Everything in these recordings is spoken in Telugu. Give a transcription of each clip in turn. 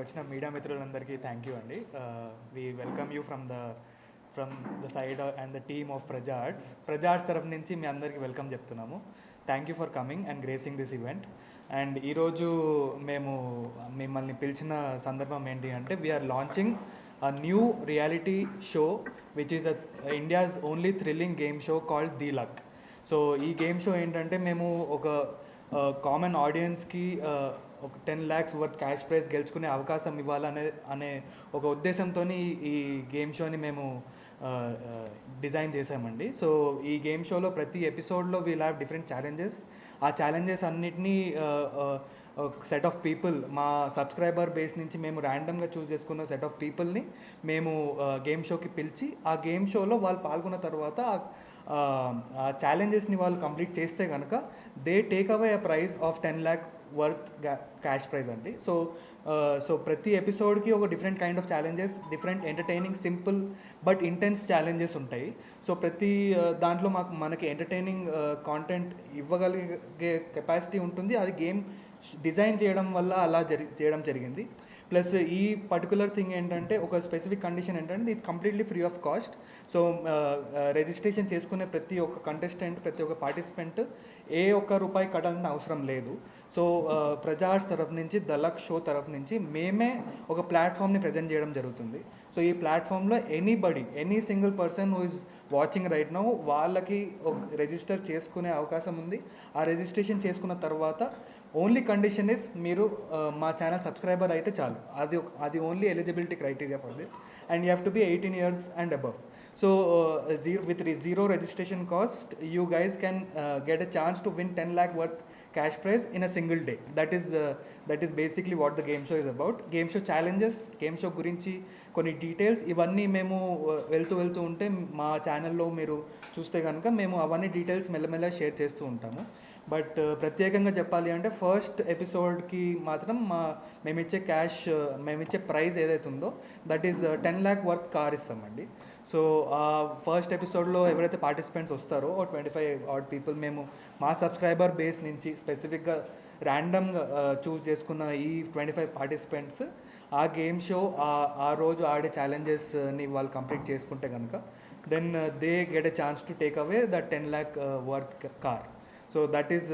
వచ్చిన మీడియా మిత్రులందరికీ థ్యాంక్ యూ అండి. We welcome you from the side and the team of Praja arts తరఫు నుంచి మీ అందరికీ వెల్కమ్ చెప్తున్నాము. Thank you for coming and gracing this event. And ఈరోజు మేము మిమ్మల్ని పిలిచిన సందర్భం ఏంటి అంటే we are launching a new reality show which is India's only thrilling game show called The Luck. So ఈ గేమ్ షో ఏంటంటే మేము ఒక కామన్ ఆడియన్స్కి ఒక 10 lakhs వర్త్ క్యాష్ ప్రైజ్ గెలుచుకునే అవకాశం ఇవ్వాలనే ఒక ఉద్దేశంతో ఈ గేమ్ షోని మేము డిజైన్ చేసామండి. సో ఈ గేమ్ షోలో ప్రతి ఎపిసోడ్లో వీల్ హ్యావ్ డిఫరెంట్ ఛాలెంజెస్. ఆ ఛాలెంజెస్ అన్నిటినీ సెట్ ఆఫ్ పీపుల్ మా సబ్స్క్రైబర్ బేస్ నుంచి మేము ర్యాండమ్గా చూస్ చేసుకున్న సెట్ ఆఫ్ పీపుల్ని మేము గేమ్ షోకి పిలిచి ఆ గేమ్ షోలో వాళ్ళు పాల్గొన్న తర్వాత ఆ ఛాలెంజెస్ని వాళ్ళు కంప్లీట్ చేస్తే కనుక they take away a praise of 10 lakh worth cash prize అండి. సో ప్రతి ఎపిసోడ్కి ఒక different kind of challenges, different entertaining, simple but intense challenges ఉంటాయి. సో ప్రతి దాంట్లో మనకి ఎంటర్టైనింగ్ కాంటెంట్ ఇవ్వగలిగే కెపాసిటీ ఉంటుంది. అది గేమ్ డిజైన్ చేయడం వల్ల అలా చేయడం జరిగింది. ప్లస్ ఈ పర్టికులర్ థింగ్ ఏంటంటే ఒక స్పెసిఫిక్ కండిషన్ ఏంటంటే ఇది completely free of cost. So registration చేసుకునే ప్రతి ఒక్క కంటెస్టెంట్, ప్రతి ఒక్క పార్టిసిపెంట్ ఏ ఒక్క రూపాయి కట్టాల్సిన అవసరం లేదు. సో ప్రజా ఆర్ట్స్ తరఫు నుంచి ద లక్ షో తరఫు నుంచి మేమే ఒక ప్లాట్ఫామ్ని ప్రజెంట్ చేయడం జరుగుతుంది. సో ఈ ప్లాట్ఫామ్లో any single person who is watching right now వాళ్ళకి రిజిస్టర్ చేసుకునే అవకాశం ఉంది. ఆ రిజిస్ట్రేషన్ చేసుకున్న తర్వాత ఓన్లీ కండిషన్ ఇస్ మీరు మా ఛానల్ సబ్స్క్రైబర్ అయితే చాలు. అది only eligibility criteria for this. And you have to be 18 years and above. So with zero registration cost you guys can get a chance to win 10 lakh worth cash prize in a single day. That is basically what the game show is about. Game show challenges, game show గురించి కొన్ని డీటెయిల్స్ ఇవన్నీ మేము వెళ్తూ ఉంటే మా ఛానల్లో మీరు చూస్తే కనుక మేము అవన్నీ డీటెయిల్స్ మెల్లమెల్ల షేర్ చేస్తూ ఉంటాము. బట్ ప్రత్యేకంగా చెప్పాలి అంటే ఫస్ట్ ఎపిసోడ్కి మాత్రం మేమిచ్చే ప్రైజ్ ఏదైతే ఉందో that is 10 lakh worth car ఇస్తామండి. సో ఆ ఫస్ట్ ఎపిసోడ్లో ఎవరైతే పార్టిసిపెంట్స్ వస్తారో 25 odd పీపుల్ మేము మా సబ్స్క్రైబర్ బేస్ నుంచి స్పెసిఫిక్గా ర్యాండమ్గా చూస్ చేసుకున్న ఈ 25 పార్టిసిపెంట్స్ ఆ గేమ్ షో ఆ రోజు ఆడే ఛాలెంజెస్ని వాళ్ళు కంప్లీట్ చేసుకుంటే కనుక then they get a chance to take away the 10 lakh worth car. So that is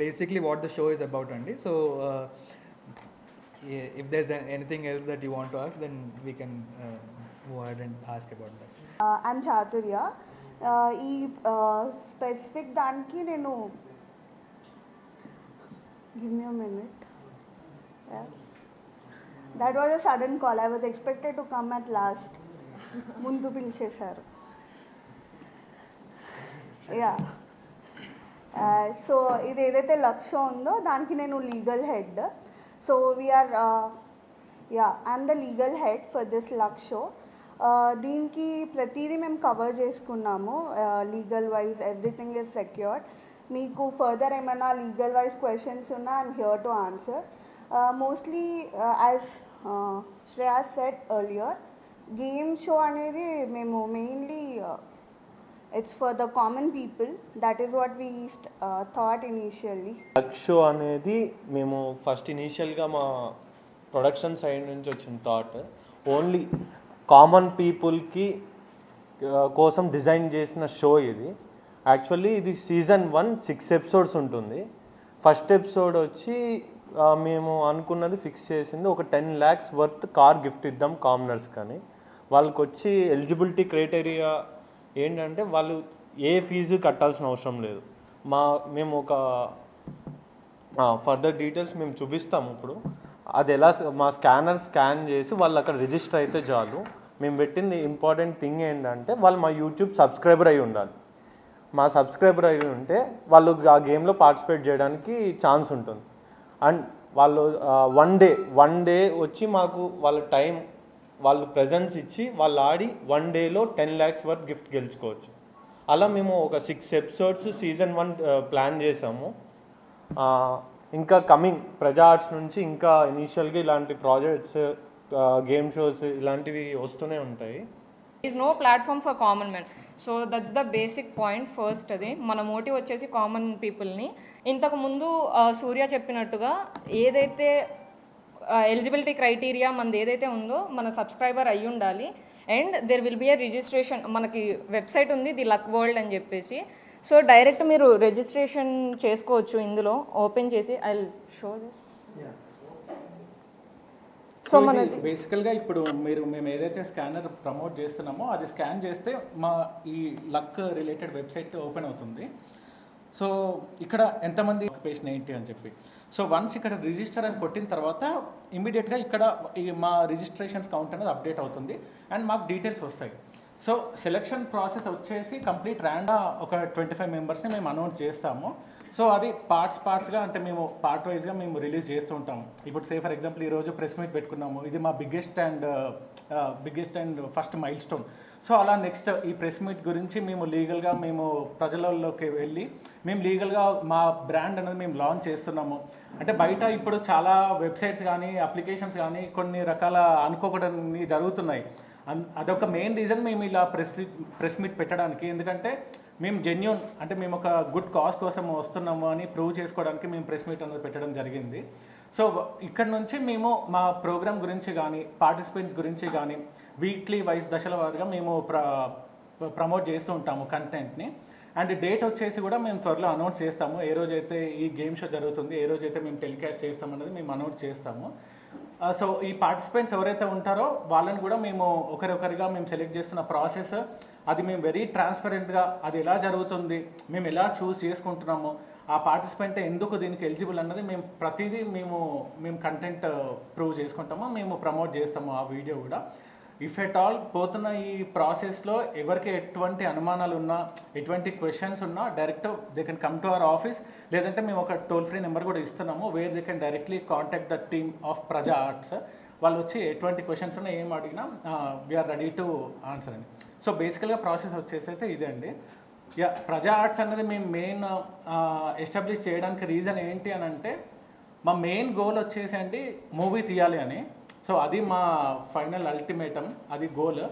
basically what the show is about అండి. So if there's anything else that you want to ask, then we can go ahead and ask about that. I'm Chaturya. ఈ స్పెసిఫిక్ దానికి నేను give me a minute. Yeah. That was a sudden call. I was expected to come at last. ముందు పిలిచేశారు. Yeah. సో ఇది ఏదైతే లక్ష్య ఉందో దానికి నేను legal head. So we are I'm the legal head for this Lakshya. దీనికి ప్రతిదీ మేము కవర్ చేసుకున్నాము. Legal wise everything is secured. మీకు ఫర్దర్ ఏమైనా లీగల్ వైజ్ క్వశ్చన్స్ ఉన్నా I'm here to answer. Mostly as Shreya said earlier, game show అనేది మేము mainly it's for the common people. That is what we thought initially. Luck show అనేది మేము ఫస్ట్ ఇనీషియల్గా మా ప్రొడక్షన్ సైడ్ నుంచి వచ్చిన థాట్ ఓన్లీ కామన్ పీపుల్కి కోసం డిజైన్ చేసిన షో ఇది. యాక్చువల్లీ ఇది Season 1 6 episodes ఉంటుంది. ఫస్ట్ ఎపిసోడ్ వచ్చి మేము అనుకున్నది ఫిక్స్ చేసింది ఒక 10 lakhs వర్త్ కార్ గిఫ్ట్ ఇద్దాం కామనర్స్ కానీ. వాళ్ళకి వచ్చి ఎలిజిబిలిటీ క్రైటీరియా ఏంటంటే వాళ్ళు ఏ ఫీజు కట్టాల్సిన అవసరం లేదు. మేము ఒక ఫర్దర్ డీటెయిల్స్ మేము చూపిస్తాము ఇప్పుడు. అది ఎలా మా స్కాన్ చేసి వాళ్ళు అక్కడ రిజిస్టర్ అయితే చాలు. మేము పెట్టింది ఇంపార్టెంట్ థింగ్ ఏంటంటే వాళ్ళు మా యూట్యూబ్ సబ్స్క్రైబర్ అయి ఉండాలి. మా సబ్స్క్రైబర్ అయి ఉంటే వాళ్ళు ఆ గేమ్లో పార్టిసిపేట్ చేయడానికి ఛాన్స్ ఉంటుంది. అండ్ వాళ్ళు వన్ డే వచ్చి మాకు వాళ్ళ టైం వాళ్ళు ప్రెజెన్స్ ఇచ్చి వాళ్ళు ఆడి 1 dayలో 10 lakhs వర్త్ గిఫ్ట్ గెలుచుకోవచ్చు. అలా మేము ఒక 6 episodes Season 1 ప్లాన్ చేసాము. ఇంకా కమింగ్ ప్రజా ఆర్ట్స్ నుంచి ఇంకా ఇనీషియల్గా ఇలాంటి ప్రాజెక్ట్స్, గేమ్ షోస్ ఇలాంటివి వస్తూనే ఉంటాయి. Is no platform for common men. So that's the basic point. First అది మన మోటివ్ వచ్చేసి కామన్ పీపుల్ని. ఇంతకుముందు సూర్య చెప్పినట్టుగా ఏదైతే ఎలిజిబిలిటీ క్రైటీరియా మనది ఏదైతే ఉందో మన సబ్స్క్రైబర్ అయ్యి ఉండాలి. And there will be A registration, మనకి వెబ్సైట్ ఉంది ది లక్ వరల్డ్ అని చెప్పేసి. సో డైరెక్ట్ మీరు రిజిస్ట్రేషన్ చేసుకోవచ్చు ఇందులో ఓపెన్ చేసి. I will show this. So మనది బేసికల్గా ఇప్పుడు మేము ఏదైతే స్కానర్ ప్రమోట్ చేస్తున్నామో అది స్కాన్ చేస్తే మా ఈ లక్ రిలేటెడ్ వెబ్సైట్ ఓపెన్ అవుతుంది. సో ఇక్కడ ఎంతమంది ఆక్యుపేషన్ ఏంటి అని చెప్పి. సో వన్స్ ఇక్కడ రిజిస్టర్ అని కొట్టిన తర్వాత ఇమీడియట్గా ఇక్కడ ఈ మా రిజిస్ట్రేషన్స్ కౌంట్ అనేది అప్డేట్ అవుతుంది అండ్ మాకు డీటెయిల్స్ వస్తాయి. సో సెలెక్షన్ ప్రాసెస్ వచ్చేసి కంప్లీట్ ర్యాండమ్ ఒక 25 మెంబర్స్ని మేము అనౌన్స్ చేస్తాము. సో అది పార్ట్స్గా అంటే మేము పార్ట్ వైజ్గా మేము రిలీజ్ చేస్తూ ఉంటాము. ఇప్పుడు సే ఫర్ ఎగ్జాంపుల్ ఈరోజు ప్రెస్ మీట్ పెట్టుకున్నాము, ఇది మా biggest and first mile stone. So అలా నెక్స్ట్ ఈ ప్రెస్ మీట్ గురించి మేము లీగల్గా మేము ప్రజలలోకి వెళ్ళి మేము లీగల్గా మా బ్రాండ్ అనేది మేము లాంచ్ చేస్తున్నాము. అంటే బయట ఇప్పుడు చాలా వెబ్సైట్స్ కానీ అప్లికేషన్స్ కానీ కొన్ని రకాల అనుకోకూడని జరుగుతున్నాయి. అదొక మెయిన్ రీజన్ మేము ఇలా ప్రెస్ మీట్ పెట్టడానికి. ఎందుకంటే మేము జెన్యూన్ అంటే మేము ఒక గుడ్ కాజ్ కోసం వస్తున్నాము అని ప్రూవ్ చేసుకోవడానికి మేము ప్రెస్ మీట్ అనేది పెట్టడం జరిగింది. సో ఇక్కడ నుంచి మేము మా ప్రోగ్రామ్ గురించి కానీ పార్టిసిపెంట్స్ గురించి కానీ వీక్లీ వైజ్ దశల వారీగా మేము ప్రమోట్ చేస్తూ ఉంటాము కంటెంట్ని. అండ్ డేట్ వచ్చేసి కూడా మేము త్వరలో అనౌన్స్ చేస్తాము. ఏ రోజైతే ఈ గేమ్ షో జరుగుతుంది, ఏ రోజైతే మేము టెలికాస్ట్ చేస్తామన్నది మేము అనౌన్స్ చేస్తాము. సో ఈ పార్టిసిపెంట్స్ ఎవరైతే ఉంటారో వాళ్ళని కూడా మేము ఒకరిగా మేము సెలెక్ట్ చేస్తున్న ప్రాసెస్ అది మేము వెరీ ట్రాన్స్పరెంట్గా అది ఎలా జరుగుతుంది, మేము ఎలా చూస్ చేసుకుంటున్నాము, ఆ పార్టిసిపెంట్ ఎందుకు దీనికి ఎలిజిబుల్ అన్నది మేము ప్రతిదీ మేము కంటెంట్ ప్రూవ్ చేసుకుంటాము, మేము ప్రమోట్ చేస్తాము ఆ వీడియో కూడా. ఇఫ్ ఎట్ ఆల్ పోతున్న ఈ ప్రాసెస్లో ఎవరికి ఎటువంటి అనుమానాలు ఉన్నా ఎటువంటి క్వశ్చన్స్ ఉన్నా direct they can come to our office, లేదంటే మేము ఒక టోల్ ఫ్రీ నెంబర్ కూడా ఇస్తున్నాము where they can directly contact the team of Praja arts. వాళ్ళు వచ్చి ఎటువంటి క్వశ్చన్స్ ఉన్నా ఏం అడిగినా వీఆర్ రెడీ టు ఆన్సర్ అండి. సో బేసికల్గా ప్రాసెస్ వచ్చేసి అయితే ఇదే అండి. ప్రజా ఆర్ట్స్ అనేది మేము మెయిన్ ఎస్టాబ్లిష్ చేయడానికి రీజన్ ఏంటి అని అంటే మా మెయిన్ గోల్ వచ్చేసి అండి మూవీ తీయాలి అని. సో అది మా ఫైనల్ అల్టిమేటం, అది గోల్.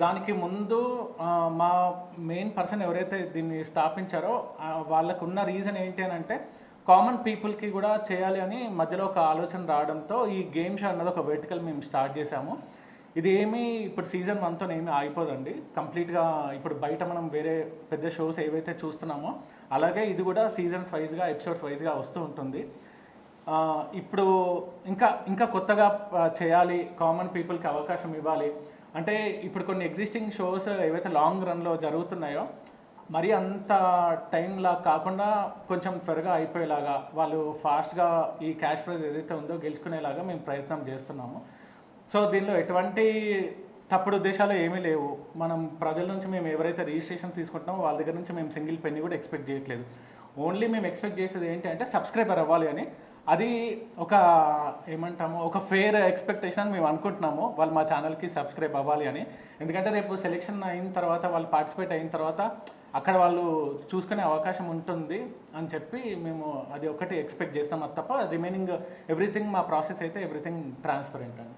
దానికి ముందు మా మెయిన్ పర్సన్ ఎవరైతే దీన్ని స్థాపించారో వాళ్ళకున్న రీజన్ ఏంటి అని అంటే కామన్ పీపుల్కి కూడా చేయాలి అని మధ్యలో ఒక ఆలోచన రావడంతో ఈ గేమ్ షో అన్నది ఒక వెర్టికల్ మేము స్టార్ట్ చేశాము. ఇది ఇప్పుడు సీజన్ 1తో ఏమీ ఆగిపోదండి. కంప్లీట్గా ఇప్పుడు బయట మనం వేరే పెద్ద షోస్ ఏవైతే చూస్తున్నామో అలాగే ఇది కూడా సీజన్స్ వైజ్గా ఎపిసోడ్స్ వైజ్గా వస్తూ ఉంటుంది. ఇప్పుడు ఇంకా కొత్తగా చేయాలి, కామన్ పీపుల్కి అవకాశం ఇవ్వాలి అంటే ఇప్పుడు కొన్ని ఎగ్జిస్టింగ్ షోస్ ఏవైతే లాంగ్ రన్లో జరుగుతున్నాయో మరి అంత టైంలా కాకుండా కొంచెం త్వరగా అయిపోయేలాగా వాళ్ళు ఫాస్ట్గా ఈ క్యాష్ ప్రైజ్ ఏదైతే ఉందో గెలుచుకునేలాగా మేము ప్రయత్నం చేస్తున్నాము. సో దీనిలో ఎటువంటి తప్పుడు ఉద్దేశాలు ఏమీ లేవు. మనం ప్రజల నుంచి మేము ఎవరైతే రిజిస్ట్రేషన్ తీసుకుంటున్నామో వాళ్ళ దగ్గర నుంచి మేము సింగిల్ పెన్నీ కూడా ఎక్స్పెక్ట్ చేయట్లేదు. ఓన్లీ మేము ఎక్స్పెక్ట్ చేసేది ఏంటి అంటే సబ్స్క్రైబర్ అవ్వాలి అని. అది ఒక ఫెయిర్ ఎక్స్పెక్టేషన్ మేము అనుకుంటున్నాము, వాళ్ళు మా ఛానల్కి సబ్స్క్రైబ్ అవ్వాలి అని. ఎందుకంటే రేపు సెలెక్షన్ అయిన తర్వాత వాళ్ళు పార్టిసిపేట్ అయిన తర్వాత అక్కడ వాళ్ళు చూసుకునే అవకాశం ఉంటుంది అని చెప్పి మేము అది ఒకటి ఎక్స్పెక్ట్ చేస్తాం. అది తప్ప రిమైనింగ్ ఎవ్రీథింగ్ మా ప్రాసెస్ అయితే ఎవ్రీథింగ్ ట్రాన్స్పరెంట్ అండి.